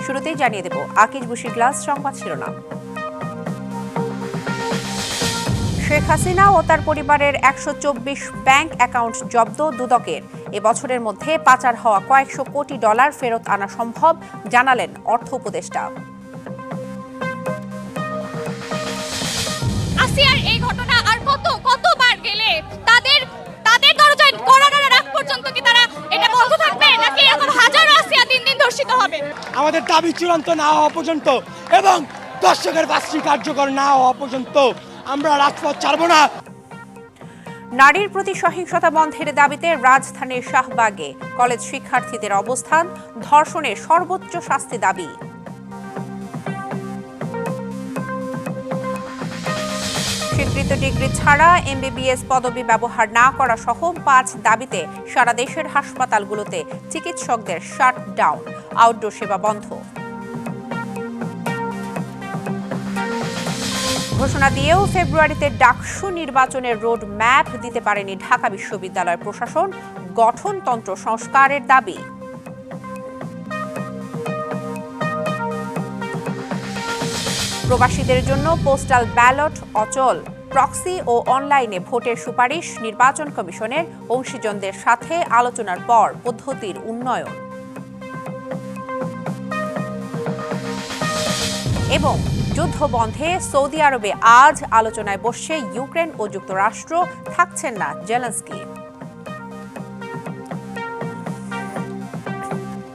শুরুতেই জানিয়ে দেব Akij bushy glass সংবাদ শিরোনাম। শেখ হাসিনা ও তার পরিবারের ১২৪ ব্যাংক অ্যাকাউন্ট জব্দ দুদকের। এবছরের মধ্যে পাচার হওয়া কয়েকশো কোটি ডলার ফেরত আনা সম্ভব, জানালেন অর্থ উপদেষ্টা। আসিয়ার এই ঘটনা আর কতবার গেলে তাদের দরজায় কড়া নাড়ার আগ পর্যন্ত কি তারা এটা বন্ধ থাকবে, নাকি এরকম হাজারো আসিয়া দিন দিন ধর্ষিত হবে? আমাদের দাবি চূড়ান্ত না হওয়া পর্যন্ত এবং দর্শকের বাস্তবিক কার্যকর না হওয়া পর্যন্ত আমরা রাজপথ ছাড়ব না। নারীর প্রতি সহিংসতা বন্ধের দাবিতে রাজধানীর শাহবাগে কলেজ শিক্ষার্থীদের অবস্থান, ধর্ষণের সর্বোচ্চ শাস্তি দাবি। স্বীকৃত ডিগ্রি ছাড়া এমবিবিএস পদবি ব্যবহার না করা সহ ৫ দাবিতে সারা দেশের হাসপাতালগুলোতে চিকিৎসকদের শাটডাউন, আউটডোর সেবা বন্ধ। ঘোষণা দিয়েও ফেব্রুয়ারিতে ডাকসু নির্বাচনের রোড ম্যাপ দিতে পারেনি ঢাকা বিশ্ববিদ্যালয় প্রশাসন, গঠনতন্ত্র সংস্কারের দাবি। প্রবাসীদের জন্য পোস্টাল ব্যালট অচল, প্রক্সি ও অনলাইনে ভোটের সুপারিশ নির্বাচন কমিশনের, অংশীজনদের সাথে আলোচনার পর পদ্ধতির উন্নয়ন। এবং যুদ্ধ বন্ধে সৌদি আরবে আজ আলোচনায় বসছে ইউক্রেন ও যুক্তরাষ্ট্র, থাকছেন না জেলেনস্কি।